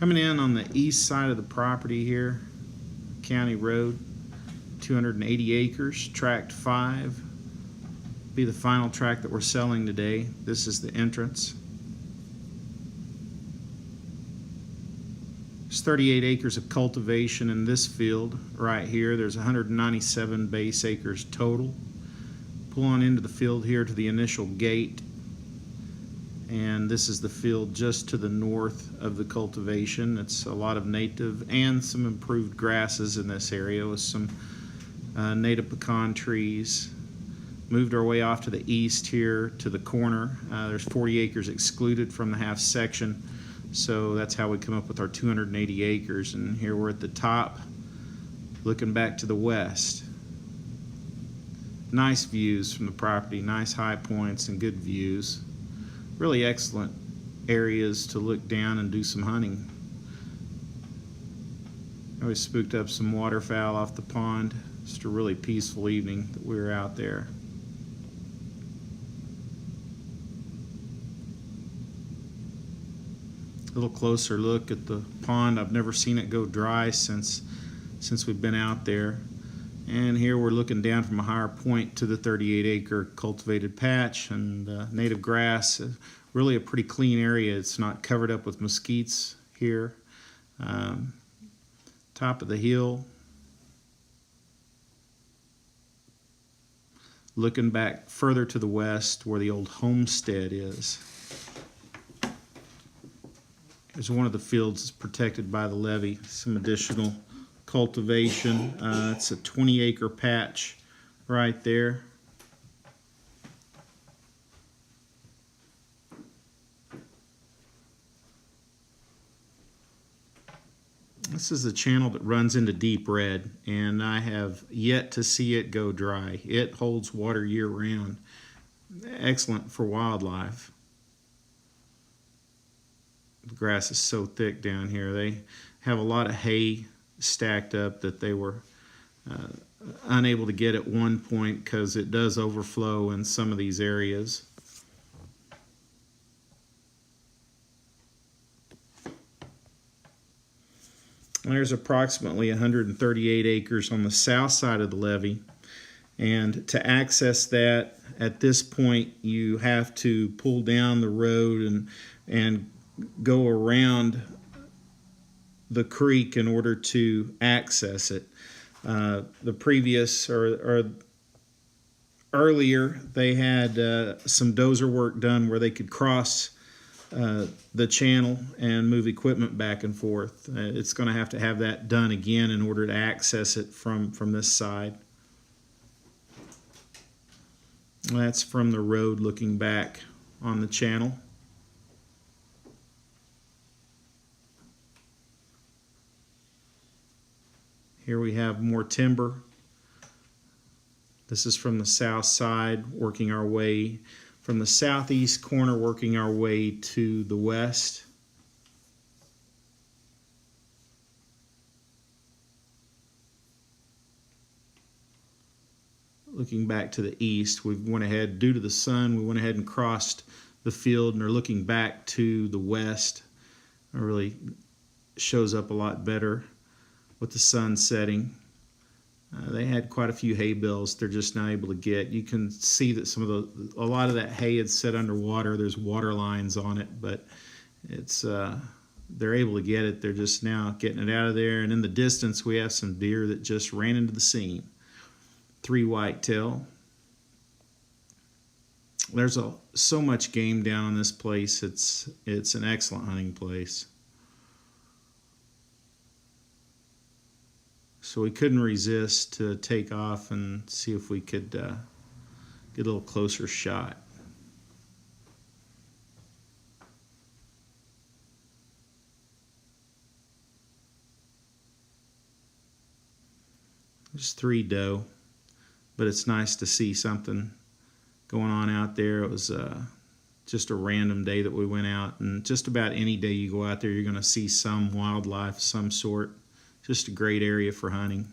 Coming in on the east side of the property here, County Road, 280 acres, Tract 5. Be the final tract that we're selling today. This is the entrance. There's 38 acres of cultivation in this field right here. There's 197 base acres total. Pull on into the field here to the initial gate. And this is the field just to the north of the cultivation. It's a lot of native and some improved grasses in this area with some native pecan trees. Moved our way off to the east here to the corner. There's 40 acres excluded from the half section, so that's how we come up with our 280 acres. And here we're at the top, looking back to the west. Nice views from the property, nice high points and good views. Really excellent areas to look down and do some hunting. I always spooked up some waterfowl off the pond. Just a really peaceful evening that we were out there. A little closer look at the pond. I've never seen it go dry since we've been out there. And here we're looking down from a higher point to the 38-acre cultivated patch and native grass. Really a pretty clean area. It's not covered up with mesquites here. Top of the hill. Looking back further to the west where the old homestead is. There's one of the fields that's protected by the levee. Some additional cultivation. It's a 20-acre patch right there. This is a channel that runs into deep red, and I have yet to see it go dry. It holds water year-round. Excellent for wildlife. The grass is so thick down here. They have a lot of hay stacked up that they were unable to get at one point because it does overflow in some of these areas. There's approximately 138 acres on the south side of the levee, and to access that at this point you have to pull down the road and go around the creek in order to access it. The previous or earlier they had some dozer work done where they could cross the channel and move equipment back and forth. It's going to have that done again in order to access it from this side. That's from the road looking back on the channel. Here we have more timber. This is from the south side, working our way from the southeast corner, working our way to the west. Looking back to the east, we went ahead, due to the sun, we went ahead and crossed the field and are looking back to the west. It really shows up a lot better with the sun setting. They had quite a few hay bales they're just not able to get. You can see that a lot of that hay had set underwater. There's water lines on it, but it's they're able to get it. They're just now getting it out of there. And in the distance, we have some deer that just ran into the scene. 3 whitetail. There's so much game down on this place. It's an excellent hunting place. So we couldn't resist to take off and see if we could get a little closer shot. There's 3 doe, but it's nice to see something going on out there. It was just a random day that we went out, and just about any day you go out there, you're going to see some wildlife of some sort. Just a great area for hunting.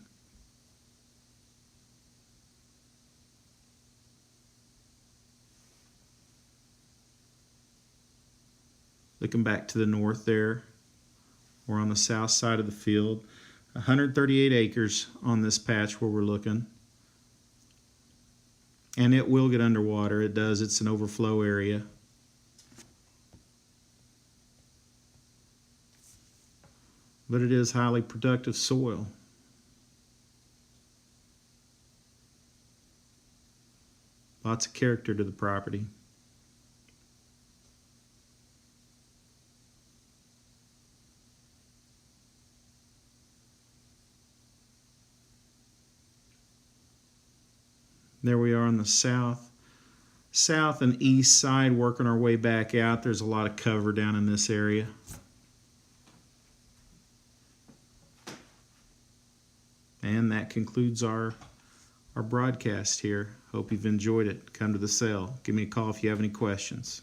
Looking back to the north there, We're on the south side of the field. 138 acres on this patch where we're looking. And it will get underwater. It does. It's an overflow area. But it is highly productive soil. Lots of character to the property. There we are on the south and east side, working our way back out. There's a lot of cover down in this area. And that concludes our broadcast here. Hope you've enjoyed it. Come to the sale. Give me a call if you have any questions.